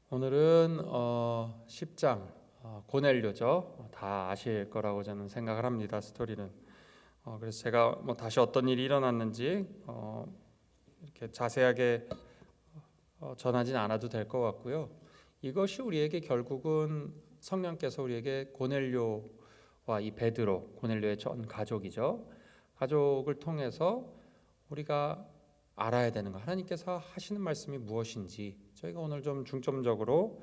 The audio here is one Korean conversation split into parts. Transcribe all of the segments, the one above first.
오늘은 10장 고넬료죠. 다 아실 거라고 저는 생각을 합니다. 스토리는. 그래서 제가 다시 어떤 일이 일어났는지 이렇게 자세하게 전하진 않아도 될 것 같고요. 이것이 우리에게 결국은 성령께서 우리에게 고넬료와 이 베드로, 고넬료의 전 가족이죠. 가족을 통해서 우리가 알아야 되는 거, 하나님께서 하시는 말씀이 무엇인지 저희가 오늘 좀 중점적으로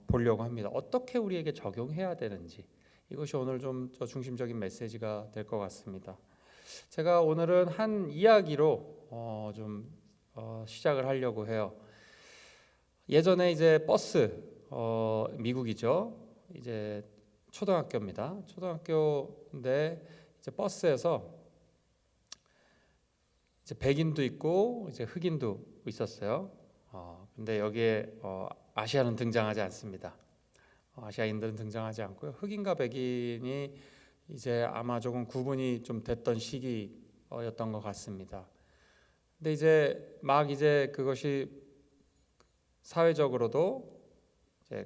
보려고 합니다. 어떻게 우리에게 적용해야 되는지, 이것이 오늘 좀 중심적인 메시지가 될 것 같습니다. 제가 오늘은 한 이야기로 시작을 하려고 해요. 예전에 이제 버스, 미국이죠. 이제 초등학교입니다. 초등학교인데 이제 버스에서 이제 백인도 있고 이제 흑인도 있었어요. 근데 여기에 아시아는 등장하지 않습니다. 아시아인들은 등장하지 않고요. 흑인과 백인이 이제 아마 조금 구분이 좀 됐던 시기였던 것 같습니다. 근데 이제 그것이 사회적으로도 이제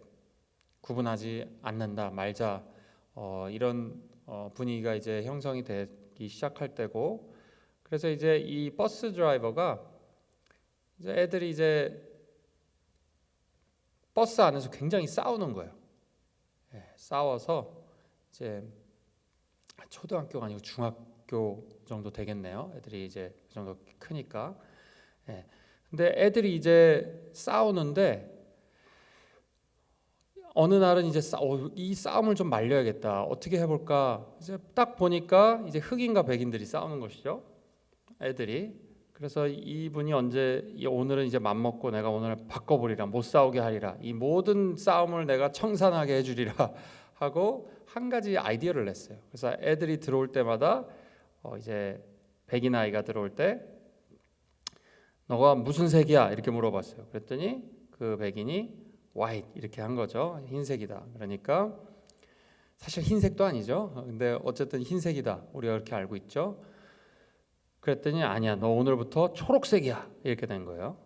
구분하지 않는다 말자 이런 분위기가 이제 형성이 되기 시작할 때고, 그래서 이제 이 버스 드라이버가 이제 애들이 이제 버스 안에서 굉장히 싸우는 거예요. 싸워서 이제 초등학교가 아니고 중학교 정도 되겠네요. 애들이 이제 그 정도 크니까. 근데 애들이 이제 싸우는데 어느 날은 이제 이 싸움을 좀 말려야겠다. 어떻게 해볼까? 이제 딱 보니까 이제 흑인과 백인들이 싸우는 것이죠. 애들이. 그래서 이분이 오늘은 이제 맘먹고 내가 오늘 바꿔버리라, 못 싸우게 하리라, 이 모든 싸움을 내가 청산하게 해주리라 하고 한 가지 아이디어를 냈어요. 그래서 애들이 들어올 때마다 이제 백인 아이가 들어올 때 너가 무슨 색이야? 이렇게 물어봤어요. 그랬더니 그 백인이 white 이렇게 한 거죠. 흰색이다. 그러니까 사실 흰색도 아니죠. 근데 어쨌든 흰색이다. 우리가 그렇게 알고 있죠. 그랬더니 아니야, 너 오늘부터 초록색이야 이렇게 된 거예요.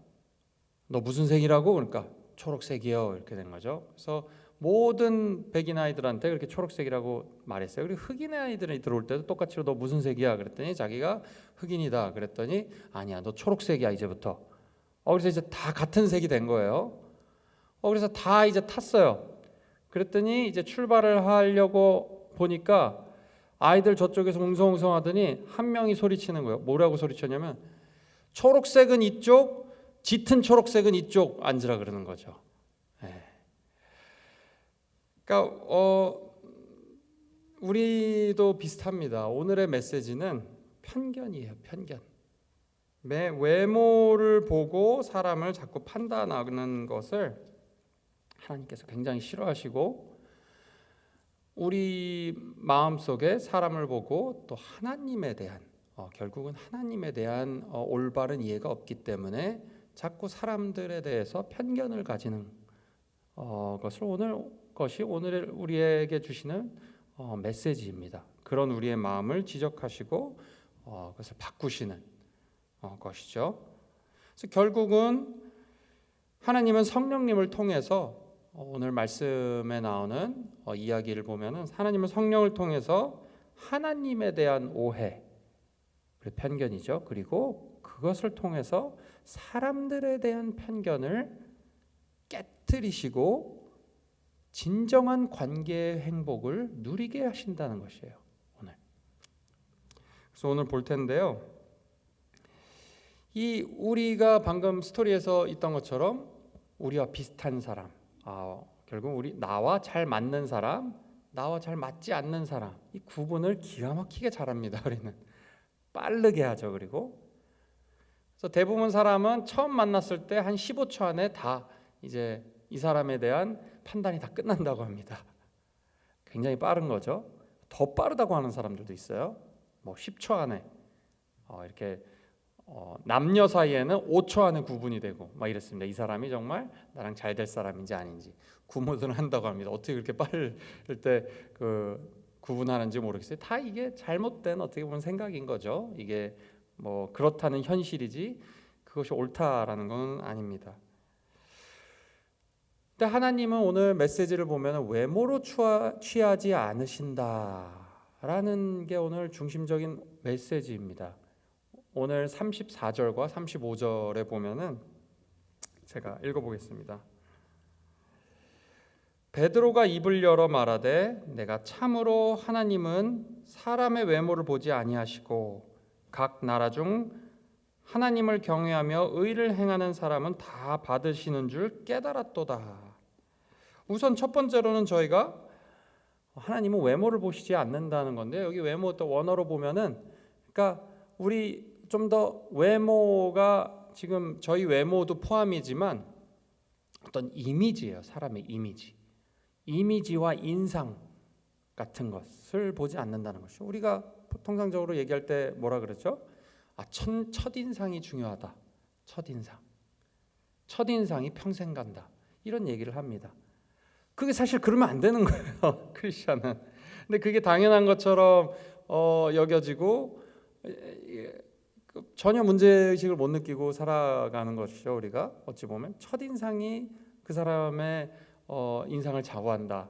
너 무슨 색이라고? 그러니까 초록색이요 이렇게 된 거죠. 그래서 모든 백인 아이들한테 그렇게 초록색이라고 말했어요. 그리고 흑인 아이들이 들어올 때도 똑같이 너 무슨 색이야? 그랬더니 자기가 흑인이다. 그랬더니 아니야, 너 초록색이야 이제부터. 그래서 이제 다 같은 색이 된 거예요. 그래서 다 이제 탔어요. 그랬더니 이제 출발을 하려고 보니까 아이들 저쪽에서 웅성웅성하더니 한 명이 소리치는 거예요. 뭐라고 소리쳤냐면 초록색은 이쪽, 짙은 초록색은 이쪽 앉으라 그러는 거죠. 그러니까 우리도 비슷합니다. 오늘의 메시지는 편견이에요. 편견. 외모를 보고 사람을 자꾸 판단하는 것을 하나님께서 굉장히 싫어하시고, 우리 마음속에 사람을 보고 또 하나님에 대한 결국은 하나님에 대한 올바른 이해가 없기 때문에 자꾸 사람들에 대해서 편견을 가지는 것이 오늘 우리에게 주시는 메시지입니다. 그런 우리의 마음을 지적하시고 그것을 바꾸시는 것이죠. 그래서 결국은 하나님은 성령님을 통해서 오늘 말씀에 나오는 이야기를 보면은 하나님은 성령을 통해서 하나님에 대한 오해, 편견이죠. 그리고 그것을 통해서 사람들에 대한 편견을 깨뜨리시고 진정한 관계의 행복을 누리게 하신다는 것이에요. 오늘. 그래서 오늘 볼 텐데요. 우리가 방금 스토리에서 있던 것처럼 우리와 비슷한 사람, 결국 나와 잘 맞는 사람, 나와 잘 맞지 않는 사람, 이 구분을 기가 막히게 잘합니다. 우리는 빠르게 하죠. 그래서 대부분 사람은 처음 만났을 때 한 15초 안에 다 이제 이 사람에 대한 판단이 다 끝난다고 합니다. 굉장히 빠른 거죠. 더 빠르다고 하는 사람들도 있어요. 10초 안에 이렇게 남녀 사이에는 5초 안에 구분이 되고 막 이랬습니다. 이 사람이 정말 나랑 잘 될 사람인지 아닌지 구분을 한다고 합니다. 어떻게 그렇게 빠를 때 구분하는지 모르겠어요. 다 이게 잘못된 어떻게 보면 생각인 거죠. 이게 그렇다는 현실이지 그것이 옳다라는 건 아닙니다. 근데 하나님은 오늘 메시지를 보면 외모로 취하지 않으신다라는 게 오늘 중심적인 메시지입니다. 오늘 34절과 35절에 보면은 제가 읽어보겠습니다. 베드로가 입을 열어 말하되 내가 참으로 하나님은 사람의 외모를 보지 아니하시고 각 나라 중 하나님을 경외하며 의를 행하는 사람은 다 받으시는 줄 깨달았도다. 우선 첫 번째로는 저희가 하나님은 외모를 보시지 않는다는 건데, 여기 외모 또 원어로 보면은, 그러니까 우리 좀 더 외모가 지금 저희 외모도 포함이지만 어떤 이미지예요. 사람의 이미지와 인상 같은 것을 보지 않는다는 것이죠. 우리가 통상적으로 얘기할 때 뭐라 그러죠? 첫인상이 중요하다. 첫인상이 평생 간다. 이런 얘기를 합니다. 그게 사실 그러면 안 되는 거예요. 크리스천은. 근데 그게 당연한 것처럼 여겨지고 전혀 문제의식을 못 느끼고 살아가는 것이죠. 우리가 어찌 보면 첫인상이 그 사람의 인상을 좌우한다.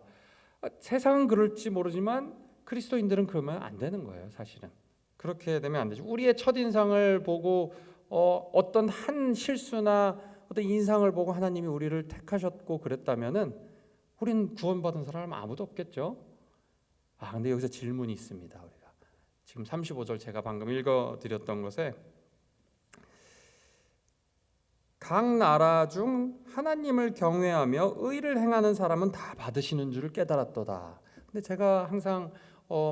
세상은 그럴지 모르지만 그리스도인들은 그러면 안 되는 거예요. 사실은 그렇게 되면 안 되죠. 우리의 첫인상을 보고 어떤 한 실수나 어떤 인상을 보고 하나님이 우리를 택하셨고 그랬다면은 우린 구원받은 사람 아무도 없겠죠. 근데 여기서 질문이 있습니다. 우리가 지금 35절 제가 방금 읽어드렸던 것에 각 나라 중 하나님을 경외하며 의를 행하는 사람은 다 받으시는 줄을 깨달았도다. 근데 제가 항상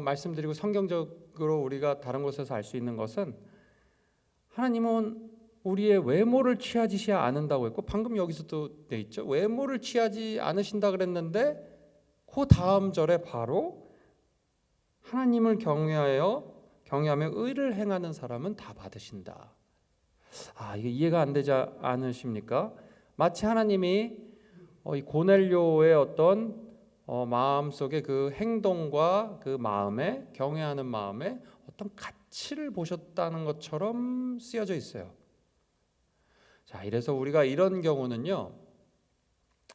말씀드리고 성경적으로 우리가 다른 곳에서 알 수 있는 것은 하나님은 우리의 외모를 취하지 않는다고 했고, 방금 여기서도 돼 있죠. 외모를 취하지 않으신다 그랬는데 그 다음 절에 바로 하나님을 경외하며 의를 행하는 사람은 다 받으신다. 이게 이해가 안 되지 않으십니까? 마치 하나님이 이 고넬료의 어떤 마음속의 그 행동과 그 마음에, 경외하는 마음에 어떤 가치를 보셨다는 것처럼 쓰여져 있어요. 자, 이래서 우리가 이런 경우는요,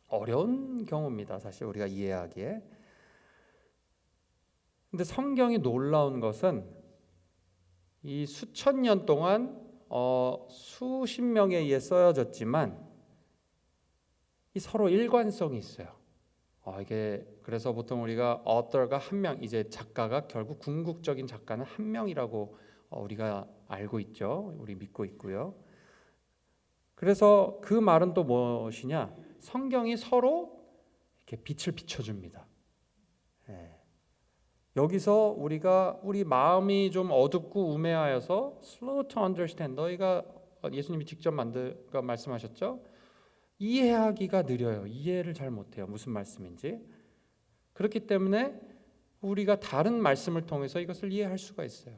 어려운 경우입니다. 사실 우리가 이해하기에. 근데 성경이 놀라운 것은 이 수천 년 동안 수십 명에 의해 써여졌지만 이 서로 일관성이 있어요. 이게 그래서 보통 우리가 author가 한 명, 이제 작가가 결국 궁극적인 작가는 한 명이라고 우리가 알고 있죠. 우리 믿고 있고요. 그래서 그 말은 또 무엇이냐? 성경이 서로 이렇게 빛을 비춰줍니다. 여기서 우리 마음이 좀 어둡고 우매하여서 slow to understand, 너희가 예수님이 직접 말씀하셨죠? 이해하기가 느려요. 이해를 잘 못해요. 무슨 말씀인지. 그렇기 때문에 우리가 다른 말씀을 통해서 이것을 이해할 수가 있어요.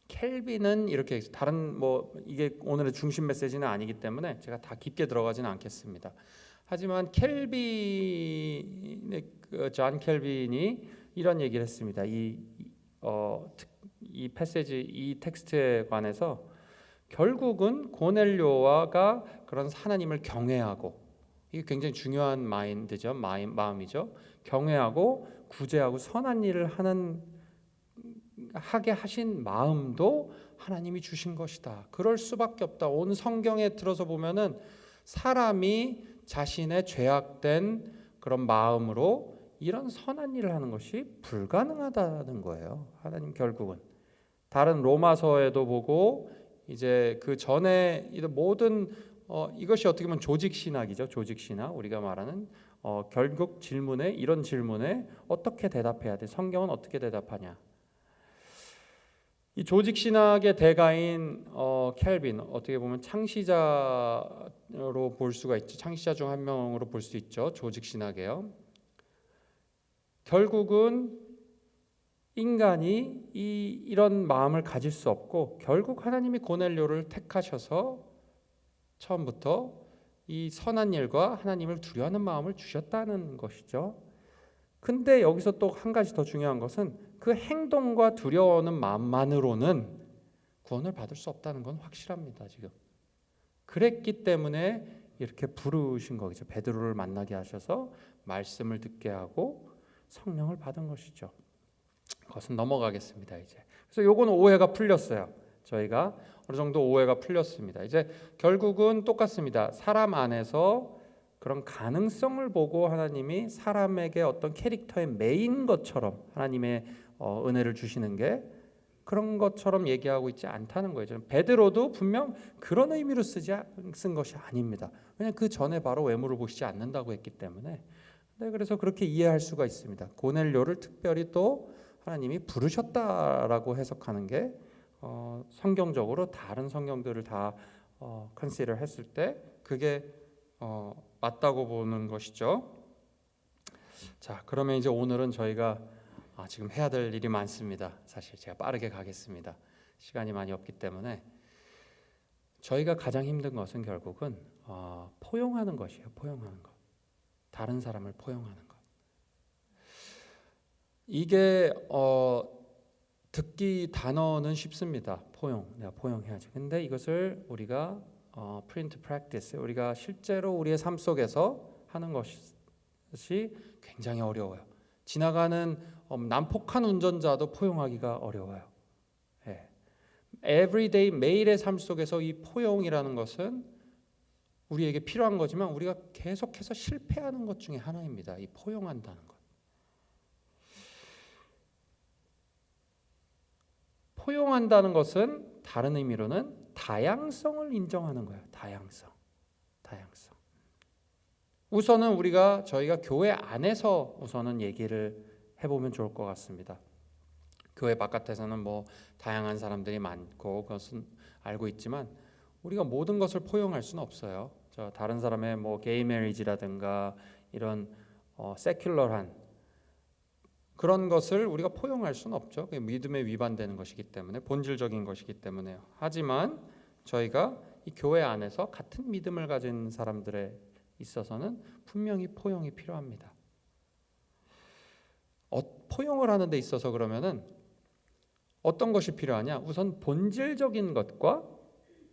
켈빈은 이렇게 다른 이게 오늘의 중심 메시지는 아니기 때문에 제가 다 깊게 들어가지는 않겠습니다. 하지만 존 켈빈이 이런 얘기를 했습니다. 이 패시지, 이 텍스트에 관해서 결국은 고넬료가 그런 하나님을 경외하고, 이게 굉장히 중요한 마음이죠. 경외하고 구제하고 선한 일을 하게 하신 마음도 하나님이 주신 것이다. 그럴 수밖에 없다. 온 성경에 들어서 보면은 사람이 자신의 죄악된 그런 마음으로 이런 선한 일을 하는 것이 불가능하다는 거예요. 하나님 결국은 다른 로마서에도 보고 이제 그 전에 모든 이것이 어떻게 보면 조직 신학이죠. 조직 신학, 우리가 말하는 결국 이런 질문에 어떻게 대답해야 돼? 성경은 어떻게 대답하냐? 이 조직 신학의 대가인 켈빈, 어떻게 보면 창시자로 볼 수가 있죠. 창시자 중 한 명으로 볼 수 있죠. 조직 신학이에요. 결국은 인간이 이런 마음을 가질 수 없고, 결국 하나님이 고넬료를 택하셔서 처음부터 이 선한 일과 하나님을 두려워하는 마음을 주셨다는 것이죠. 근데 여기서 또 한 가지 더 중요한 것은 그 행동과 두려워하는 마음만으로는 구원을 받을 수 없다는 건 확실합니다. 지금 그랬기 때문에 이렇게 부르신 거죠. 베드로를 만나게 하셔서 말씀을 듣게 하고 성령을 받은 것이죠. 그것은 넘어가겠습니다. 이제 그래서 요거는 오해가 풀렸어요. 저희가 어느 정도 오해가 풀렸습니다. 이제 결국은 똑같습니다. 사람 안에서 그런 가능성을 보고 하나님이 사람에게 어떤 캐릭터의 메인 것처럼 하나님의 은혜를 주시는 게 그런 것처럼 얘기하고 있지 않다는 거예요. 베드로도 분명 그런 의미로 쓴 것이 아닙니다. 왜냐하면 그 전에 바로 외모를 보시지 않는다고 했기 때문에. 네, 그래서 그렇게 이해할 수가 있습니다. 고넬료를 특별히 또 하나님이 부르셨다라고 해석하는 게 성경적으로 다른 성경들을 다 컨시더 했을 때 그게 맞다고 보는 것이죠. 자, 그러면 이제 오늘은 저희가 지금 해야 될 일이 많습니다. 사실 제가 빠르게 가겠습니다. 시간이 많이 없기 때문에 저희가 가장 힘든 것은 결국은 포용하는 것이에요. 포용하는 것. 다른 사람을 포용하는 것. 이게 듣기 단어는 쉽습니다. 포용. 내가 포용해야지. 근데 이것을 우리가 프린트 프랙티스, 우리가 실제로 우리의 삶 속에서 하는 것이 굉장히 어려워요. 지나가는 난폭한 운전자도 포용하기가 어려워요. 예. Everyday, 매일의 삶 속에서 이 포용이라는 것은 우리에게 필요한 거지만 우리가 계속해서 실패하는 것 중에 하나입니다. 이 포용한다는 것. 포용한다는 것은 다른 의미로는 다양성을 인정하는 거예요. 다양성. 우선은 저희가 교회 안에서 우선은 얘기를 해보면 좋을 것 같습니다. 교회 바깥에서는 뭐 다양한 사람들이 많고 그것은 알고 있지만 우리가 모든 것을 포용할 수는 없어요. 다른 사람의 뭐 게이 메리지라든가 이런 세큘러한 그런 것을 우리가 포용할 수는 없죠. 그게 믿음에 위반되는 것이기 때문에 본질적인 것이기 때문에요. 하지만 저희가 이 교회 안에서 같은 믿음을 가진 사람들에 있어서는 분명히 포용이 필요합니다. 포용을 하는 데 있어서 그러면은 어떤 것이 필요하냐? 우선 본질적인 것과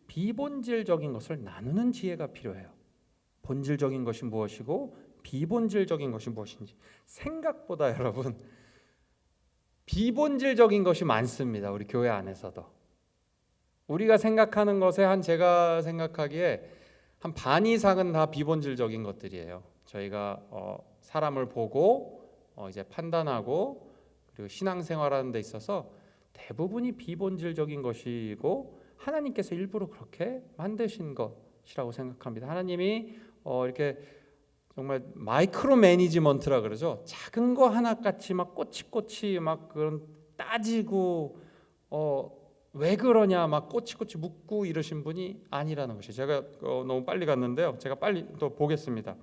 비본질적인 것을 나누는 지혜가 필요해요. 본질적인 것이 무엇이고 비본질적인 것이 무엇인지. 생각보다 여러분 비본질적인 것이 많습니다. 우리 교회 안에서도. 우리가 생각하는 것에 제가 생각하기에 한 반 이상은 다 비본질적인 것들이에요. 저희가 사람을 보고 이제 판단하고 그리고 신앙생활하는 데 있어서 대부분이 비본질적인 것이고 하나님께서 일부러 그렇게 만드신 것이라고 생각합니다. 하나님이 이렇게 정말 마이크로 매니지먼트라 그러죠. 작은 거 하나같이 막 꼬치꼬치 막 그런 따지고 왜 그러냐 막 꼬치꼬치 묻고 이러신 분이 아니라는 것이 제가 너무 빨리 갔는데요. 제가 빨리 또 보겠습니다.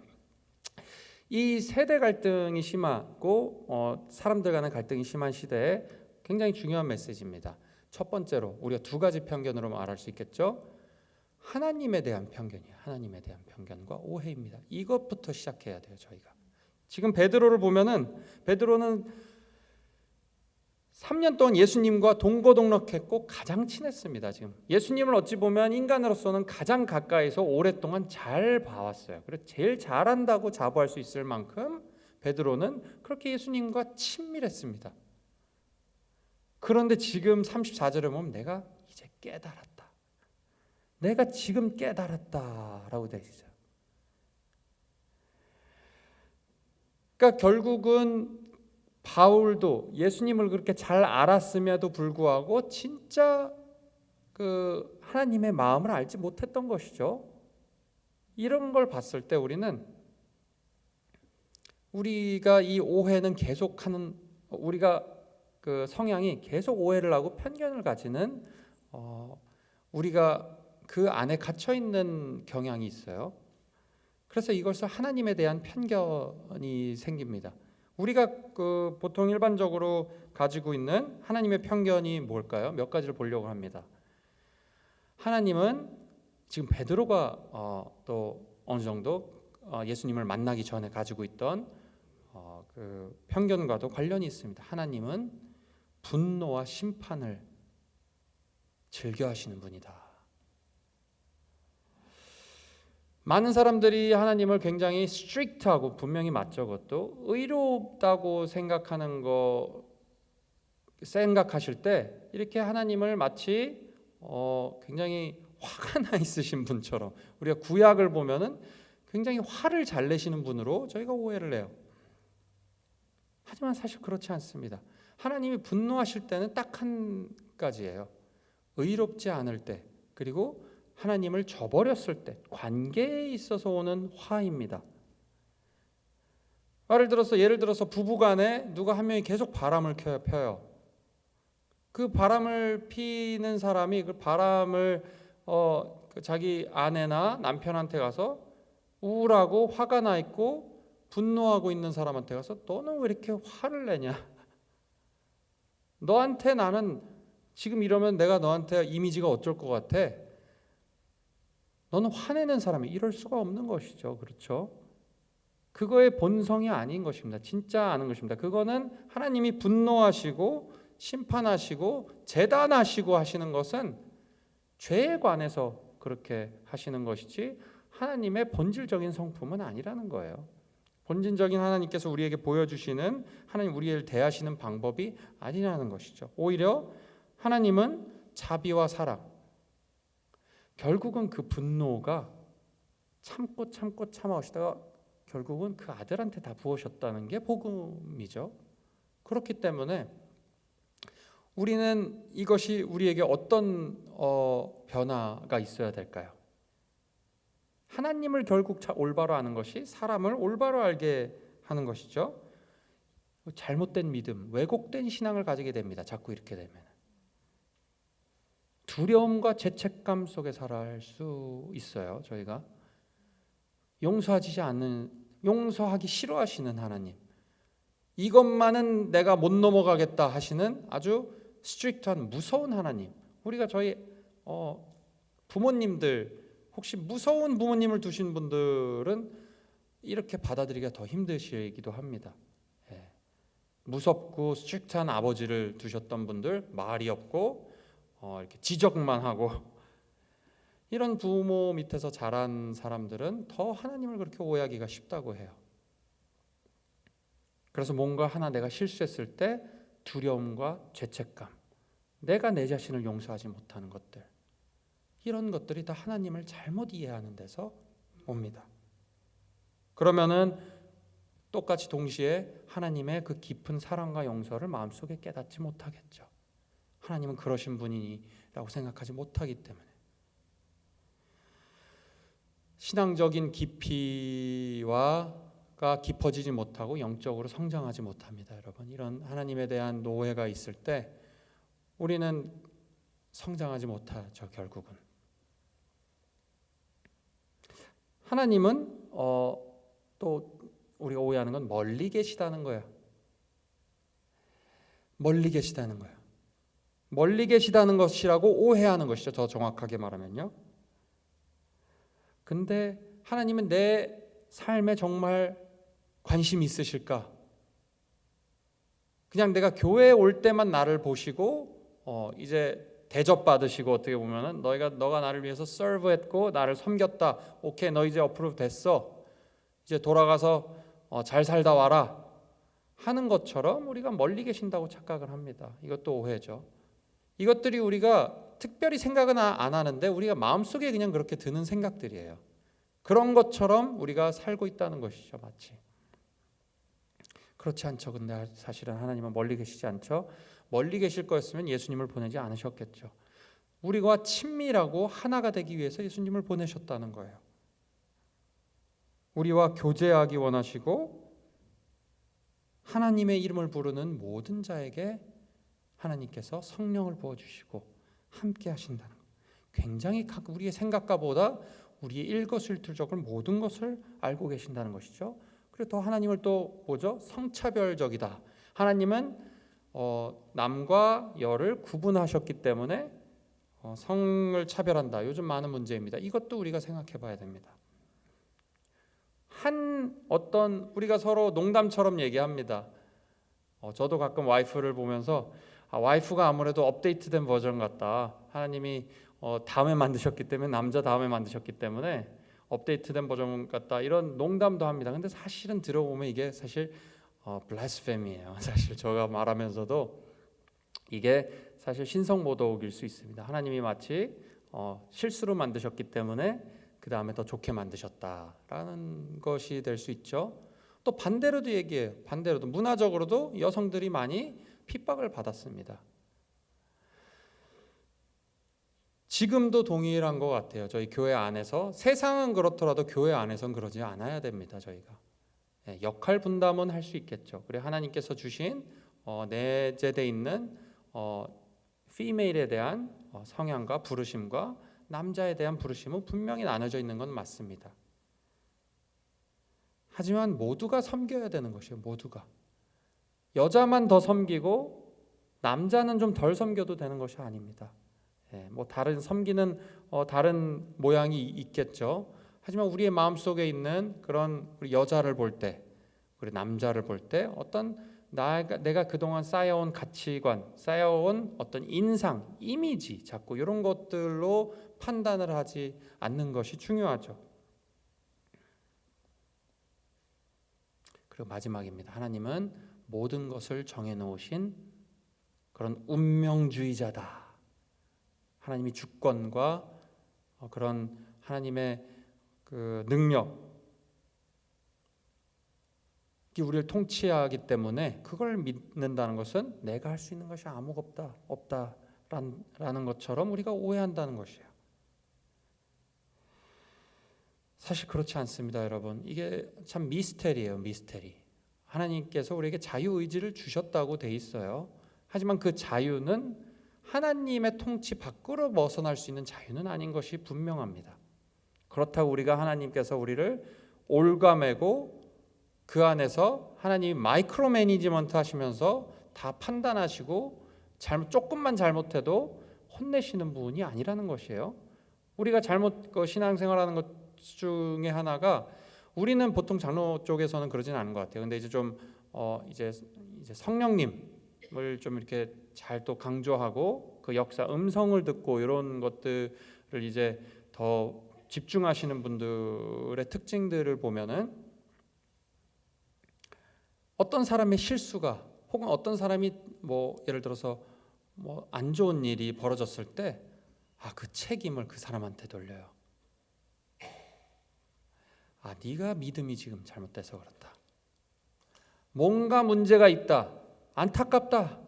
이 세대 갈등이 심하고 사람들 간의 갈등이 심한 시대에 굉장히 중요한 메시지입니다. 첫 번째로 우리가 두 가지 편견으로 말할 수 있겠죠. 하나님에 대한 편견이에요. 하나님에 대한 편견과 오해입니다. 이것부터 시작해야 돼요. 저희가 지금 베드로를 보면은 베드로는 3년 동안 예수님과 동거동락했고 가장 친했습니다. 지금 예수님을 어찌 보면 인간으로서는 가장 가까이서 오랫동안 잘 봐왔어요. 그래서 제일 잘한다고 자부할 수 있을 만큼 베드로는 그렇게 예수님과 친밀했습니다. 그런데 지금 34절에 보면 내가 이제 깨달았다. 내가 지금 깨달았다라고 되어 있어요. 그러니까 결국은 바울도 예수님을 그렇게 잘 알았음에도 불구하고 진짜 그 하나님의 마음을 알지 못했던 것이죠. 이런 걸 봤을 때 우리가 이 오해는 계속하는 우리가 그 성향이 계속 오해를 하고 편견을 가지는 우리가 그 안에 갇혀 있는 경향이 있어요. 그래서 이것을 하나님에 대한 편견이 생깁니다. 우리가 그 보통 일반적으로 가지고 있는 하나님의 편견이 뭘까요? 몇 가지를 보려고 합니다. 하나님은 지금 베드로가 또 어느 정도 예수님을 만나기 전에 가지고 있던 그 편견과도 관련이 있습니다. 하나님은 분노와 심판을 즐겨하시는 분이다. 많은 사람들이 하나님을 굉장히 스트릭트하고 분명히 맞죠. 그것도 의롭다고 생각하실 때 이렇게 하나님을 마치 굉장히 화가 나 있으신 분처럼, 우리가 구약을 보면은 굉장히 화를 잘 내시는 분으로 저희가 오해를 해요. 하지만 사실 그렇지 않습니다. 하나님이 분노하실 때는 딱 한 가지예요. 의롭지 않을 때, 그리고 하나님을 저버렸을 때, 관계에 있어서 오는 화입니다. 예를 들어서 부부간에 누가 한 명이 계속 바람을 펴요. 그 바람을 피는 사람이 그 바람을 자기 아내나 남편한테 가서 우울하고 화가 나 있고 분노하고 있는 사람한테 가서 너는 왜 이렇게 화를 내냐? 너한테 나는 지금 이러면 내가 너한테 이미지가 어쩔 것 같아? 너는 화내는 사람이 이럴 수가 없는 것이죠. 그렇죠? 그거의 본성이 아닌 것입니다. 진짜 아는 것입니다. 그거는 하나님이 분노하시고 심판하시고 재단하시고 하시는 것은 죄에 관해서 그렇게 하시는 것이지 하나님의 본질적인 성품은 아니라는 거예요. 본질적인 하나님께서 우리에게 보여주시는, 하나님 우리를 대하시는 방법이 아니라는 것이죠. 오히려 하나님은 자비와 사랑, 결국은 그 분노가 참고 참아오시다가 결국은 그 아들한테 다 부으셨다는 게 복음이죠. 그렇기 때문에 우리는 이것이 우리에게 어떤 변화가 있어야 될까요? 하나님을 결국 올바로 아는 것이 사람을 올바로 알게 하는 것이죠. 잘못된 믿음, 왜곡된 신앙을 가지게 됩니다. 자꾸 이렇게 되면 두려움과 죄책감 속에 살아갈 수 있어요. 저희가 용서하기 싫어하시는 하나님, 이것만은 내가 못 넘어가겠다 하시는 아주 스트릭트한 무서운 하나님. 우리가 저희 부모님들, 혹시 무서운 부모님을 두신 분들은 이렇게 받아들이기가 더 힘드시기도 합니다. 무섭고 스트릭트한 아버지를 두셨던 분들, 말이 없고 이렇게 지적만 하고, 이런 부모 밑에서 자란 사람들은 더 하나님을 그렇게 오해하기가 쉽다고 해요. 그래서 뭔가 하나 내가 실수했을 때 두려움과 죄책감, 내가 내 자신을 용서하지 못하는 것들, 이런 것들이 다 하나님을 잘못 이해하는 데서 옵니다. 그러면은 똑같이 동시에 하나님의 그 깊은 사랑과 용서를 마음속에 깨닫지 못하겠죠. 하나님은 그러신 분이라고 생각하지 못하기 때문에 신앙적인 깊이가 깊어지지 못하고 영적으로 성장하지 못합니다. 여러분, 이런 하나님에 대한 노예가 있을 때 우리는 성장하지 못하죠. 결국은 하나님은 또 우리가 오해하는 건 멀리 계시다는 거예요. 멀리 계시다는 거예요. 멀리 계시다는 것이라고 오해하는 것이죠. 더 정확하게 말하면요. 근데 하나님은 내 삶에 정말 관심이 있으실까? 그냥 내가 교회에 올 때만 나를 보시고 이제 대접받으시고, 어떻게 보면은 너가 나를 위해서 서브했고 나를 섬겼다, 오케이 너 이제 어프로브 됐어, 이제 돌아가서 잘 살다 와라 하는 것처럼 우리가 멀리 계신다고 착각을 합니다. 이것도 오해죠. 이것들이 우리가 특별히 생각은 안 하는데 우리가 마음속에 그냥 그렇게 드는 생각들이에요. 그런 것처럼 우리가 살고 있다는 것이죠. 마치 그렇지 않죠. 근데 사실은 하나님은 멀리 계시지 않죠. 멀리 계실 거였으면 예수님을 보내지 않으셨겠죠. 우리가 친밀하고 하나가 되기 위해서 예수님을 보내셨다는 거예요. 우리와 교제하기 원하시고 하나님의 이름을 부르는 모든 자에게 하나님께서 성령을 부어주시고 함께 하신다는 것. 굉장히 우리의 생각과보다 우리의 일거수일투족을 모든 것을 알고 계신다는 것이죠. 그리고 더 하나님을 또 뭐죠? 성차별적이다. 하나님은 남과 여를 구분하셨기 때문에 성을 차별한다. 요즘 많은 문제입니다. 이것도 우리가 생각해 봐야 됩니다. 우리가 서로 농담처럼 얘기합니다. 저도 가끔 와이프를 보면서 와이프가 아무래도 업데이트된 버전 같다. 하나님이 다음에 만드셨기 때문에, 남자 다음에 만드셨기 때문에 업데이트된 버전 같다 이런 농담도 합니다. 근데 사실은 들어보면 이게 사실 블라스페미예요. 사실 제가 말하면서도 이게 사실 신성모독일 수 있습니다. 하나님이 마치 실수로 만드셨기 때문에 그 다음에 더 좋게 만드셨다라는 것이 될 수 있죠. 또 반대로도 얘기해요. 반대로도 문화적으로도 여성들이 많이 핍박을 받았습니다. 지금도 동일한 것 같아요. 저희 교회 안에서 세상은 그렇더라도 교회 안에서는 그러지 않아야 됩니다. 저희가 역할 분담은 할 수 있겠죠. 그리고 하나님께서 주신 내재되어 있는 피메일에 대한 성향과 부르심과 남자에 대한 부르심은 분명히 나눠져 있는 건 맞습니다. 하지만 모두가 섬겨야 되는 것이에요. 모두가 여자만 더 섬기고 남자는 좀 덜 섬겨도 되는 것이 아닙니다. 뭐 다른 섬기는 다른 모양이 있겠죠. 하지만 우리의 마음속에 있는 그런 우리 여자를 볼 때, 우리 남자를 볼 때 어떤 내가 그동안 쌓여온 가치관, 쌓여온 어떤 인상, 이미지 자꾸 이런 것들로 판단을 하지 않는 것이 중요하죠. 그리고 마지막입니다. 하나님은 모든 것을 정해놓으신 그런 운명주의자다. 하나님이 주권과 그런 하나님의 그 능력이 우리를 통치하기 때문에 그걸 믿는다는 것은 내가 할 수 있는 것이 아무것도 없다라는 것처럼 우리가 오해한다는 것이에요. 사실 그렇지 않습니다, 여러분. 이게 참 미스테리예요, 미스테리. 하나님께서 우리에게 자유의지를 주셨다고 돼 있어요. 하지만 그 자유는 하나님의 통치 밖으로 벗어날 수 있는 자유는 아닌 것이 분명합니다. 그렇다고 우리가 하나님께서 우리를 올가매고 그 안에서 하나님이 마이크로 매니지먼트 하시면서 다 판단하시고 조금만 잘못해도 혼내시는 분이 아니라는 것이에요. 우리가 신앙생활하는 것 중에 하나가 우리는 보통 장로 쪽에서는 그러진 않은 것 같아요. 근데 이제 좀 이제 성령님을 좀 이렇게 잘 또 강조하고 그 역사 음성을 듣고 이런 것들을 이제 더 집중하시는 분들의 특징들을 보면은 어떤 사람의 실수가 혹은 어떤 사람이 뭐 예를 들어서 뭐 안 좋은 일이 벌어졌을 때 그 책임을 그 사람한테 돌려요. 네가 믿음이 지금 잘못돼서 그렇다. 뭔가 문제가 있다. 안타깝다.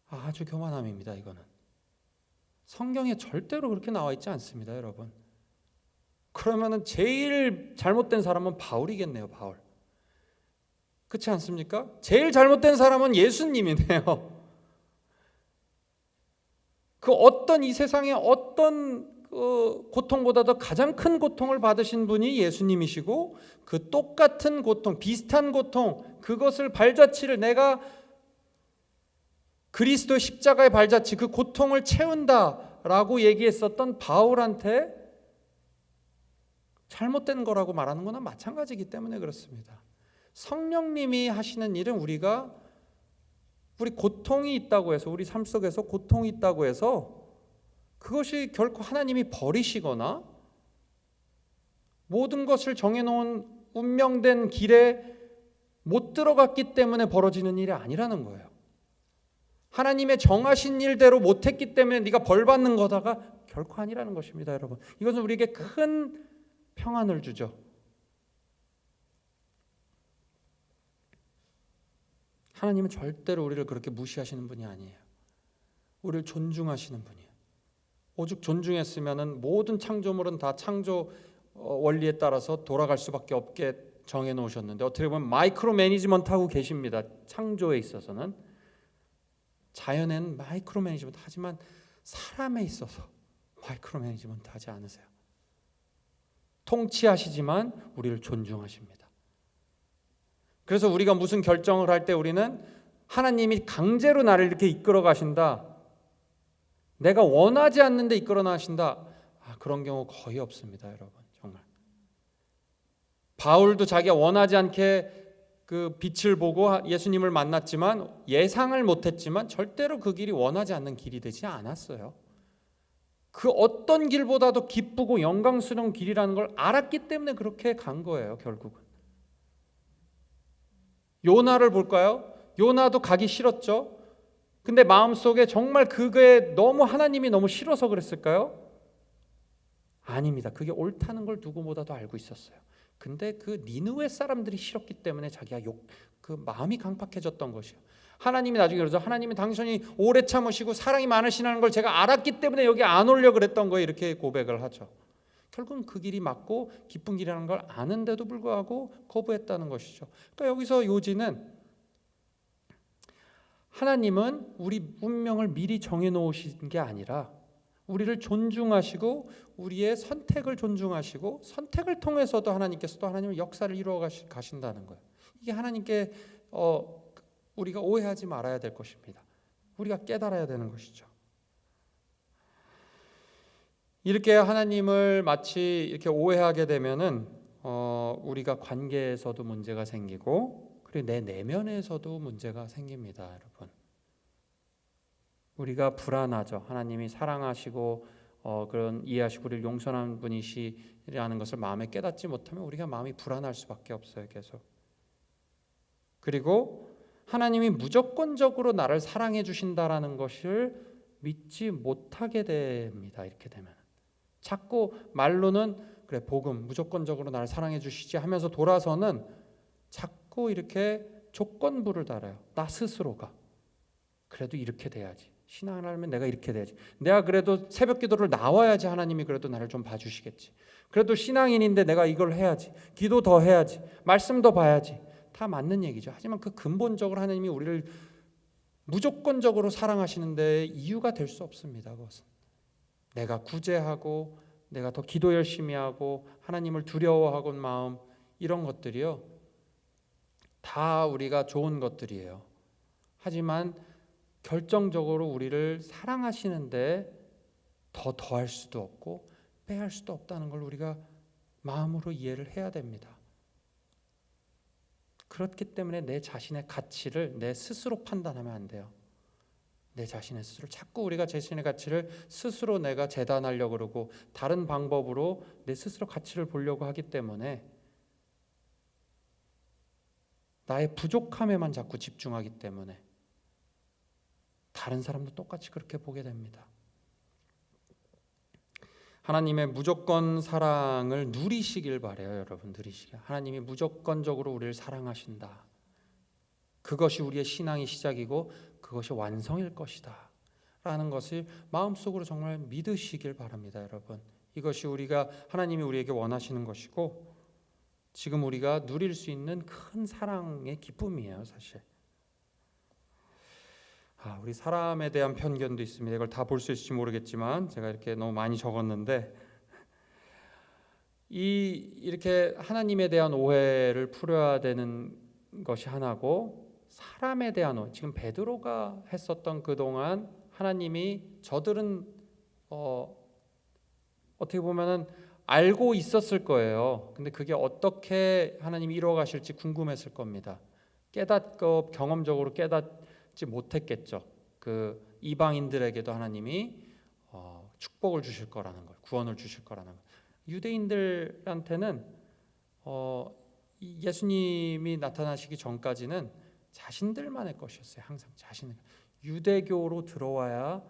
아주 교만함입니다. 이거는 성경에 절대로 그렇게 나와 있지 않습니다, 여러분. 그러면은 제일 잘못된 사람은 바울이겠네요, 바울. 그렇지 않습니까? 제일 잘못된 사람은 예수님이네요. 그 어떤 이 세상의 어떤 고통보다도 가장 큰 고통을 받으신 분이 예수님이시고 그 똑같은 고통, 비슷한 고통, 그것을 발자취를 내가 그리스도의 십자가의 발자취 그 고통을 채운다라고 얘기했었던 바울한테 잘못된 거라고 말하는 거나 마찬가지이기 때문에 그렇습니다. 성령님이 하시는 일은 우리 고통이 있다고 해서 우리 삶 속에서 고통이 있다고 해서 그것이 결코 하나님이 버리시거나 모든 것을 정해놓은 운명된 길에 못 들어갔기 때문에 벌어지는 일이 아니라는 거예요. 하나님의 정하신 일대로 못했기 때문에 네가 벌 받는 거다가 결코 아니라는 것입니다, 여러분. 이것은 우리에게 큰 평안을 주죠. 하나님은 절대로 우리를 그렇게 무시하시는 분이 아니에요. 우리를 존중하시는 분이에요. 오직 존중했으면은 모든 창조물은 다 창조 원리에 따라서 돌아갈 수밖에 없게 정해 놓으셨는데 어떻게 보면 마이크로 매니지먼트 하고 계십니다. 창조에 있어서는 자연에는 마이크로 매니지먼트 하지만 사람에 있어서 마이크로 매니지먼트 하지 않으세요. 통치하시지만 우리를 존중하십니다. 그래서 우리가 무슨 결정을 할 때 우리는 하나님이 강제로 나를 이렇게 이끌어 가신다. 내가 원하지 않는데 이끌어 나신다. 그런 경우 거의 없습니다, 여러분. 정말. 바울도 자기가 원하지 않게 그 빛을 보고 예수님을 만났지만 예상을 못했지만 절대로 그 길이 원하지 않는 길이 되지 않았어요. 그 어떤 길보다도 기쁘고 영광스러운 길이라는 걸 알았기 때문에 그렇게 간 거예요. 결국은. 요나를 볼까요? 요나도 가기 싫었죠. 근데 마음속에 정말 그게 너무 하나님이 너무 싫어서 그랬을까요? 아닙니다. 그게 옳다는 걸 누구보다도 알고 있었어요. 근데 그 니느웨 사람들이 싫었기 때문에 자기가 그 마음이 강팍해졌던 것이요. 하나님이 나중에 그러죠. 하나님이 당신이 오래 참으시고 사랑이 많으시다는 걸 제가 알았기 때문에 여기 안 오려고 그랬던 거예요. 이렇게 고백을 하죠. 결국은 그 길이 맞고 기쁜 길이라는 걸 아는데도 불구하고 거부했다는 것이죠. 그러니까 여기서 요지는 하나님은 우리 운명을 미리 정해놓으신 게 아니라 우리를 존중하시고 우리의 선택을 존중하시고 선택을 통해서도 하나님께서 또 하나님의 역사를 이루어 가신다는 거예요. 이게 하나님께 우리가 오해하지 말아야 될 것입니다. 우리가 깨달아야 되는 것이죠. 이렇게 하나님을 마치 이렇게 오해하게 되면은 우리가 관계에서도 문제가 생기고 그리고 내 내면에서도 문제가 생깁니다, 여러분. 우리가 불안하죠. 하나님이 사랑하시고 그런 이해하시고 우리를 용서하는 분이시라는 것을 마음에 깨닫지 못하면 우리가 마음이 불안할 수밖에 없어요, 계속. 그리고 하나님이 무조건적으로 나를 사랑해 주신다라는 것을 믿지 못하게 됩니다. 이렇게 되면 자꾸 말로는 그래 복음 무조건적으로 나를 사랑해 주시지 하면서 돌아서는 자꾸 이렇게 조건부를 달아요. 나 스스로가 그래도 이렇게 돼야지. 신앙을 하면 내가 이렇게 돼야지. 내가 그래도 새벽 기도를 나와야지 하나님이 그래도 나를 좀 봐주시겠지. 그래도 신앙인인데 내가 이걸 해야지. 기도 더 해야지. 말씀 더 봐야지. 다 맞는 얘기죠. 하지만 그 근본적으로 하나님이 우리를 무조건적으로 사랑하시는데 이유가 될 수 없습니다. 그것은 내가 구제하고 내가 더 기도 열심히 하고 하나님을 두려워하고 마음 이런 것들이요. 다 우리가 좋은 것들이에요. 하지만 결정적으로 우리를 사랑하시는데 더할 수도 없고 빼할 수도 없다는 걸 우리가 마음으로 이해를 해야 됩니다. 그렇기 때문에 내 자신의 가치를 내 스스로 판단하면 안 돼요. 내 자신의 스스로 자꾸 우리가 자신의 가치를 스스로 내가 재단하려고 그러고 다른 방법으로 내 스스로 가치를 보려고 하기 때문에 나의 부족함에만 자꾸 집중하기 때문에 다른 사람도 똑같이 그렇게 보게 됩니다. 하나님의 무조건 사랑을 누리시길 바라요, 여러분. 누리시길. 하나님이 무조건적으로 우리를 사랑하신다. 그것이 우리의 신앙의 시작이고 그것이 완성일 것이다 라는 것을 마음속으로 정말 믿으시길 바랍니다, 여러분. 이것이 우리가 하나님이 우리에게 원하시는 것이고 지금 우리가 누릴 수 있는 큰 사랑의 기쁨이에요, 사실. 우리 사람에 대한 편견도 있습니다. 이걸 다 볼 수 있을지 모르겠지만 제가 이렇게 너무 많이 적었는데 이렇게 하나님에 대한 오해를 풀어야 되는 것이 하나고 사람에 대한 오해. 지금 베드로가 했었던 그동안 하나님이 저들은 어떻게 보면은 알고 있었을 거예요. 근데 그게 어떻게 하나님이 이루어 가실지 궁금했을 겁니다. 깨닫고 경험적으로 깨닫지 못했겠죠. 그 이방인들에게도 하나님이 축복을 주실 거라는 걸, 구원을 주실 거라는 걸. 유대인들한테는 예수님이 나타나시기 전까지는 자신들만의 것이었어요. 항상 자신을. 유대교로 들어와야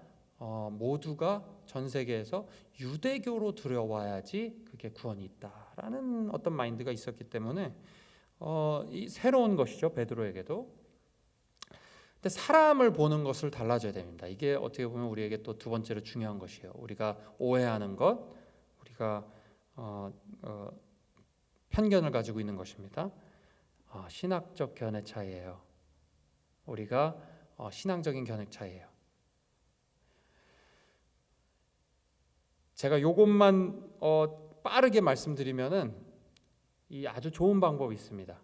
모두가 전 세계에서 유대교로 들어와야지 그게 구원이 있다라는 어떤 마인드가 있었기 때문에 이 새로운 것이죠, 베드로에게도. 근데 사람을 보는 것을 달라져야 됩니다. 이게 어떻게 보면 우리에게 또 두 번째로 중요한 것이에요. 우리가 오해하는 것, 우리가 편견을 가지고 있는 것입니다. 신학적 견해 차이예요. 우리가 신앙적인 견해 차이예요. 제가 이것만 빠르게 말씀드리면은 이 아주 좋은 방법이 있습니다.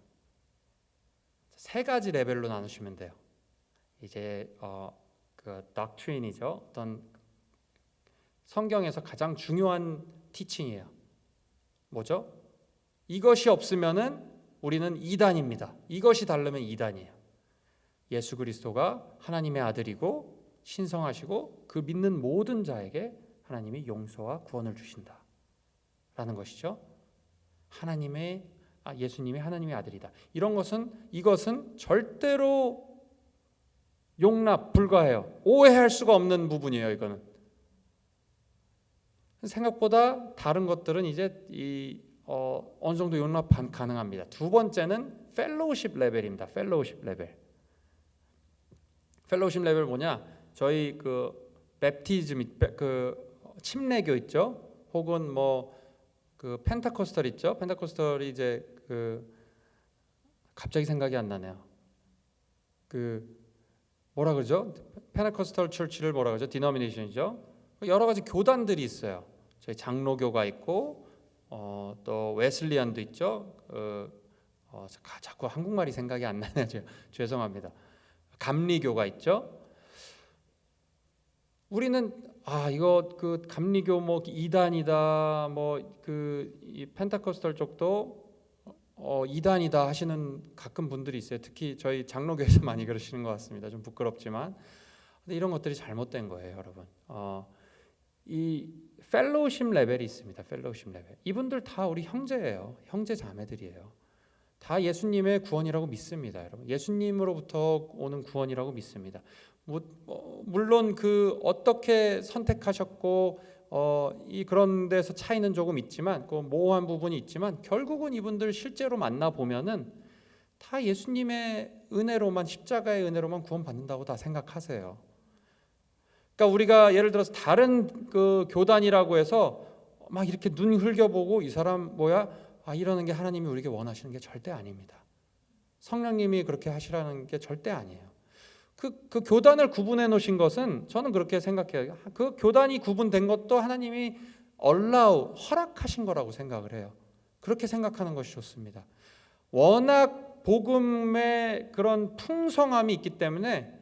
세 가지 레벨로 나누시면 돼요. 이제 그 doctrine이죠. 어떤 성경에서 가장 중요한 티칭이에요. 뭐죠? 이것이 없으면은 우리는 이단입니다. 이것이 다르면 이단이에요. 예수 그리스도가 하나님의 아들이고 신성하시고 그 믿는 모든 자에게 하나님이 용서와 구원을 주신다라는 것이죠. 예수님이 하나님의 아들이다. 이것은 절대로 용납 불가해요. 오해할 수가 없는 부분이에요. 이거는 생각보다 다른 것들은 이제 어느 정도 용납 가능합니다. 두 번째는 펠로우십 레벨입니다. 펠로우십 레벨. 펠로우십 레벨 뭐냐? 저희 그 베프티즘, 그 침례교 있죠? 혹은 뭐 그 펜타코스털 있죠? 펜타코스털이 이제 그 갑자기 생각이 안 나네요. 그 뭐라 그러죠? 펜타코스털 처치를 뭐라 그러죠? 디노미네이션이죠. 여러 가지 교단들이 있어요. 저희 장로교가 있고 또 웨슬리안도 있죠. 자꾸 한국말이 생각이 안 나네요. 죄송합니다. 감리교가 있죠. 우리는 이거 그 감리교 뭐 이단이다, 뭐 이 펜타코스털 쪽도 이단이다 하시는 가끔 분들이 있어요. 특히 저희 장로교에서 많이 그러시는 것 같습니다. 좀 부끄럽지만, 근데 이런 것들이 잘못된 거예요, 여러분. 이 펠로우십 레벨이 있습니다. 펠로우십 레벨. 이분들 다 우리 형제예요. 형제 자매들이에요. 다 예수님의 구원이라고 믿습니다, 여러분. 예수님으로부터 오는 구원이라고 믿습니다. 물론 그 어떻게 선택하셨고 그런 데서 차이는 조금 있지만, 그 모호한 부분이 있지만, 결국은 이분들 실제로 만나 보면은 다 예수님의 은혜로만, 십자가의 은혜로만 구원받는다고 다 생각하세요. 그러니까 우리가 예를 들어서 다른 그 교단이라고 해서 막 이렇게 눈 흘겨보고 이 사람 뭐야? 이러는 게 하나님이 우리에게 원하시는 게 절대 아닙니다. 성령님이 그렇게 하시라는 게 절대 아니에요. 그 교단을 구분해 놓으신 것은 저는 그렇게 생각해요. 그 교단이 구분된 것도 하나님이 허락하신 거라고 생각을 해요. 그렇게 생각하는 것이 좋습니다. 워낙 복음의 그런 풍성함이 있기 때문에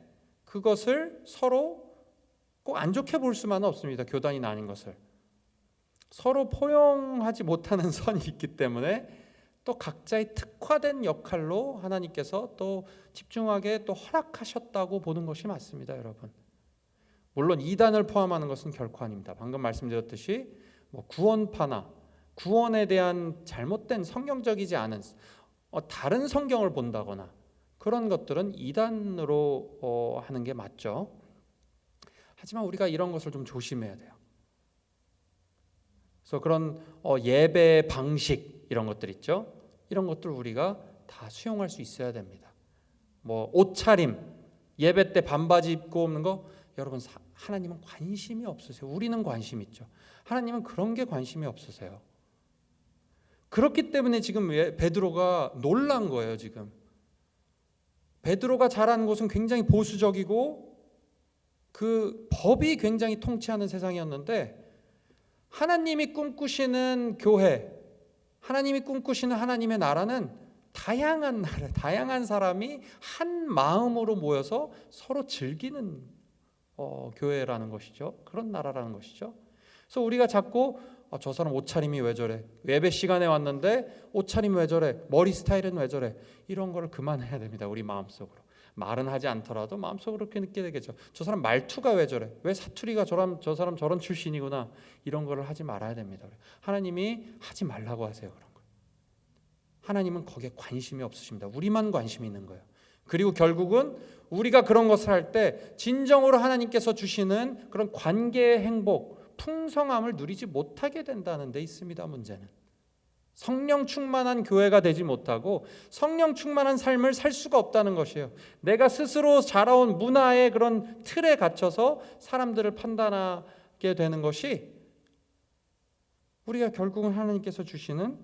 그것을 서로 꼭 안 좋게 볼 수만은 없습니다. 교단이 나뉜 것을 서로 포용하지 못하는 선이 있기 때문에 또 각자의 특화된 역할로 하나님께서 또 집중하게 또 허락하셨다고 보는 것이 맞습니다, 여러분. 물론 이단을 포함하는 것은 결코 아닙니다. 방금 말씀드렸듯이 뭐 구원파나 구원에 대한 잘못된 성경적이지 않은 다른 성경을 본다거나 그런 것들은 이단으로 하는 게 맞죠. 하지만 우리가 이런 것을 좀 조심해야 돼요. 그래서 그런 예배 방식 이런 것들 있죠. 이런 것들 우리가 다 수용할 수 있어야 됩니다. 뭐 옷차림, 예배 때 반바지 입고 오는 거, 여러분 하나님은 관심이 없으세요. 우리는 관심 있죠. 하나님은 그런 게 관심이 없으세요. 그렇기 때문에 지금 베드로가 놀란 거예요. 지금 베드로가 자란 곳은 굉장히 보수적이고 그 법이 굉장히 통치하는 세상이었는데, 하나님이 꿈꾸시는 교회, 하나님이 꿈꾸시는 하나님의 나라는 다양한 사람이 한 마음으로 모여서 서로 즐기는 교회라는 것이죠. 그런 나라라는 것이죠. 그래서 우리가 자꾸 저 사람 옷차림이 왜 저래? 예배 시간에 왔는데 옷차림이 왜 저래? 머리 스타일은 왜 저래? 이런 거를 그만해야 됩니다. 우리 마음속으로. 말은 하지 않더라도 마음속으로 그렇게 느끼게 되겠죠. 저 사람 말투가 왜 저래? 왜 사투리가 저 사람 저런 출신이구나. 이런 거를 하지 말아야 됩니다. 하나님이 하지 말라고 하세요. 그런 거. 하나님은 거기에 관심이 없으십니다. 우리만 관심이 있는 거예요. 그리고 결국은 우리가 그런 것을 할 때 진정으로 하나님께서 주시는 그런 관계의 행복, 풍성함을 누리지 못하게 된다는 데 있습니다. 문제는 성령 충만한 교회가 되지 못하고 성령 충만한 삶을 살 수가 없다는 것이에요. 내가 스스로 자라온 문화의 그런 틀에 갇혀서 사람들을 판단하게 되는 것이 우리가 결국은 하나님께서 주시는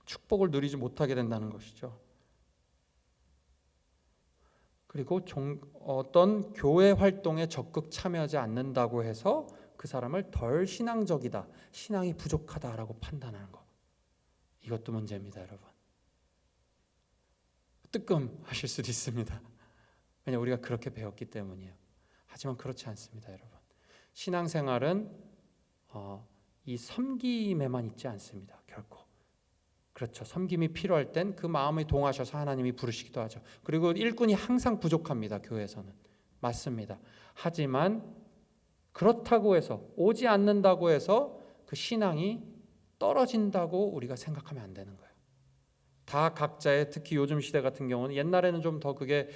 축복을 누리지 못하게 된다는 것이죠. 그리고 어떤 교회 활동에 적극 참여하지 않는다고 해서 그 사람을 덜 신앙적이다, 신앙이 부족하다라고 판단하는 것, 이것도 문제입니다, 여러분. 뜨끔하실 수도 있습니다. 왜냐하면 우리가 그렇게 배웠기 때문이에요. 하지만 그렇지 않습니다, 여러분. 신앙생활은 이 섬김에만 있지 않습니다, 결코. 그렇죠. 섬김이 필요할 땐 그 마음이 동하셔서 하나님이 부르시기도 하죠. 그리고 일꾼이 항상 부족합니다, 교회에서는. 맞습니다. 하지만 그렇다고 해서, 오지 않는다고 해서 그 신앙이 떨어진다고 우리가 생각하면 안 되는 거예요. 다 각자의, 특히 요즘 시대 같은 경우는, 옛날에는 좀 더 그게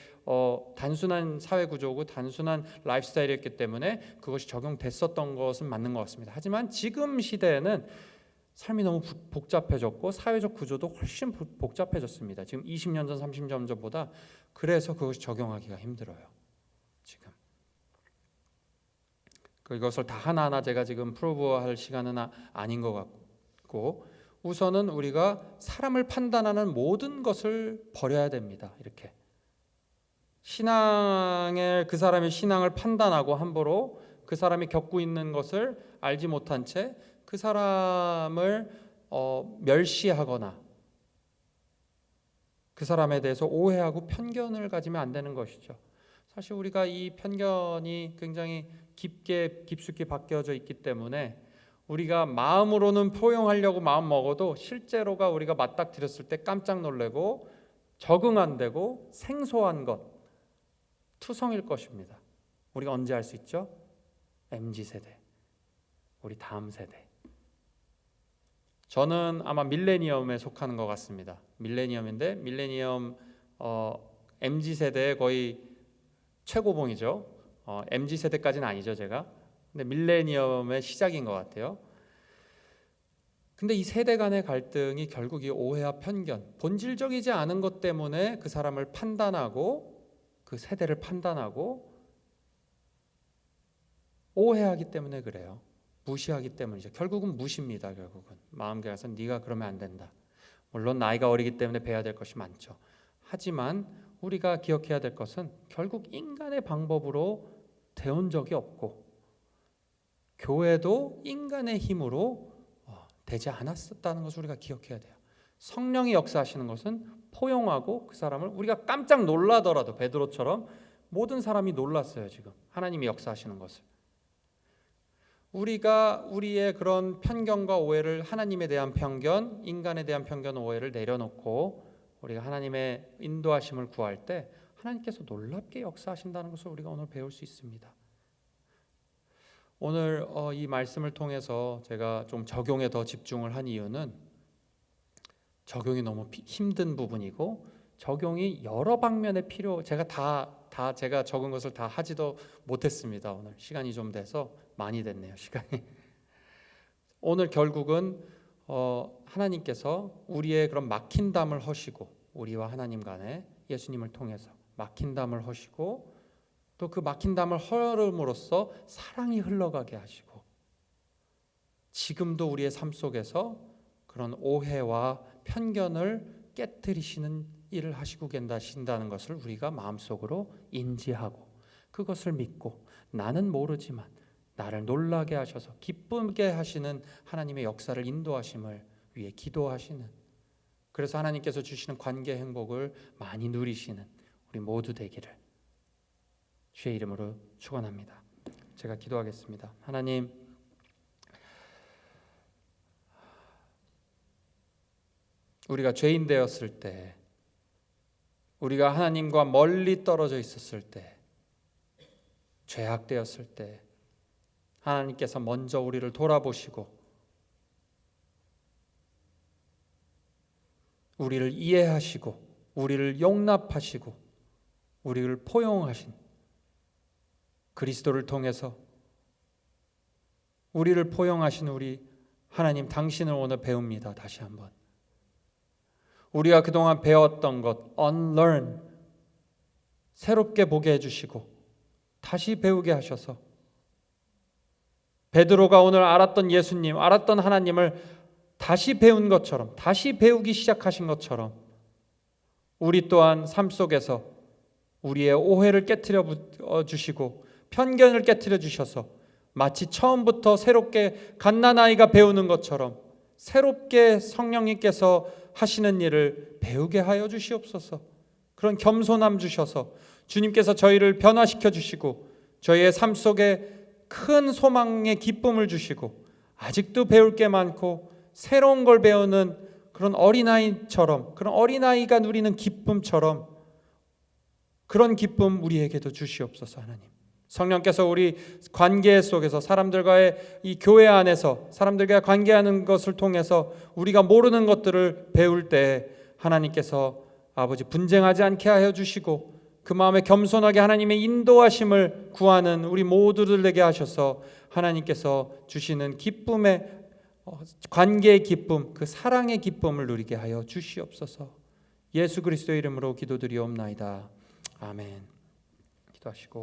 단순한 사회 구조고 단순한 라이프스타일이었기 때문에 그것이 적용됐었던 것은 맞는 것 같습니다. 하지만 지금 시대에는 삶이 너무 복잡해졌고 사회적 구조도 훨씬 복잡해졌습니다. 지금 20년 전, 30년 전보다. 그래서 그것이 적용하기가 힘들어요. 지금 이것을 다 하나하나 제가 지금 프로브할 시간은 아닌 것 같고, 우선은 우리가 사람을 판단하는 모든 것을 버려야 됩니다. 이렇게 그 사람의 신앙을 판단하고 함부로 그 사람이 겪고 있는 것을 알지 못한 채 그 사람을 멸시하거나 그 사람에 대해서 오해하고 편견을 가지면 안 되는 것이죠. 사실 우리가 이 편견이 굉장히 깊숙이 박혀져 있기 때문에 우리가 마음으로는 포용하려고 마음 먹어도 실제로가 우리가 맞닥뜨렸을 때 깜짝 놀래고 적응 안 되고 생소한 것, 투성일 것입니다. 우리가 언제 알 수 있죠? MZ세대, 우리 다음 세대. 저는 아마 밀레니엄에 속하는 것 같습니다. 밀레니엄인데, 밀레니엄 MZ세대의 거의 최고봉이죠. MZ세대까지는 아니죠, 제가. 근데 밀레니엄의 시작인 것 같아요. 근데 이 세대 간의 갈등이 결국 이 오해와 편견, 본질적이지 않은 것 때문에 그 사람을 판단하고 그 세대를 판단하고 오해하기 때문에 그래요. 무시하기 때문이죠. 결국은 무시입니다. 결국은 마음에 가서 네가 그러면 안 된다. 물론 나이가 어리기 때문에 배워야 될 것이 많죠. 하지만 우리가 기억해야 될 것은 결국 인간의 방법으로 되온 적이 없고 교회도 인간의 힘으로 되지 않았었다는 것을 우리가 기억해야 돼요. 성령이 역사하시는 것은 포용하고 그 사람을, 우리가 깜짝 놀라더라도 베드로처럼 모든 사람이 놀랐어요. 지금 하나님이 역사하시는 것을. 우리가 우리의 그런 편견과 오해를, 하나님에 대한 편견, 인간에 대한 편견, 오해를 내려놓고 우리가 하나님의 인도하심을 구할 때 하나님께서 놀랍게 역사하신다는 것을 우리가 오늘 배울 수 있습니다. 오늘 이 말씀을 통해서 제가 좀 적용에 더 집중을 한 이유는 적용이 너무 힘든 부분이고 적용이 여러 방면에 제가 적은 것을 다 하지도 못했습니다. 오늘 시간이 좀 돼서 많이 됐네요. 시간이. 오늘 결국은 하나님께서 우리의 그런 막힌 담을 허시고, 우리와 하나님 간에 예수님을 통해서 막힌 담을 허시고, 또 그 막힌 담을 허름으로써 사랑이 흘러가게 하시고, 지금도 우리의 삶 속에서 그런 오해와 편견을 깨뜨리시는 일을 하시고 계신다는 것을 우리가 마음속으로 인지하고 그것을 믿고, 나는 모르지만 나를 놀라게 하셔서 기쁘게 하시는 하나님의 역사를, 인도하심을 위해 기도하시는, 그래서 하나님께서 주시는 관계 행복을 많이 누리시는 우리 모두 되기를 주의 이름으로 축원합니다. 제가 기도하겠습니다. 하나님, 우리가 죄인 되었을 때, 우리가 하나님과 멀리 떨어져 있었을 때, 죄악되었을 때 하나님께서 먼저 우리를 돌아보시고 우리를 이해하시고 우리를 용납하시고 우리를 포용하신 그리스도를 통해서 우리를 포용하신 우리 하나님, 당신을 오늘 배웁니다. 다시 한번 우리가 그동안 배웠던 것 unlearn, 새롭게 보게 해주시고 다시 배우게 하셔서 베드로가 오늘 알았던 예수님, 알았던 하나님을 다시 배운 것처럼, 다시 배우기 시작하신 것처럼 우리 또한 삶 속에서 우리의 오해를 깨트려 주시고 편견을 깨트려 주셔서 마치 처음부터 새롭게 갓난아이가 배우는 것처럼 새롭게 성령님께서 하시는 일을 배우게 하여 주시옵소서. 그런 겸손함 주셔서 주님께서 저희를 변화시켜 주시고 저희의 삶 속에 큰 소망의 기쁨을 주시고 아직도 배울 게 많고 새로운 걸 배우는 그런 어린아이처럼, 그런 어린아이가 누리는 기쁨처럼 그런 기쁨 우리에게도 주시옵소서. 하나님, 성령께서 우리 관계 속에서 사람들과의 이 교회 안에서 사람들과 관계하는 것을 통해서 우리가 모르는 것들을 배울 때 하나님께서 아버지 분쟁하지 않게 하여 주시고 그 마음에 겸손하게 하나님의 인도하심을 구하는 우리 모두들 되게 하셔서 하나님께서 주시는 기쁨의 관계의 기쁨, 그 사랑의 기쁨을 누리게 하여 주시옵소서. 예수 그리스도의 이름으로 기도드리옵나이다. 아멘. 기도하시고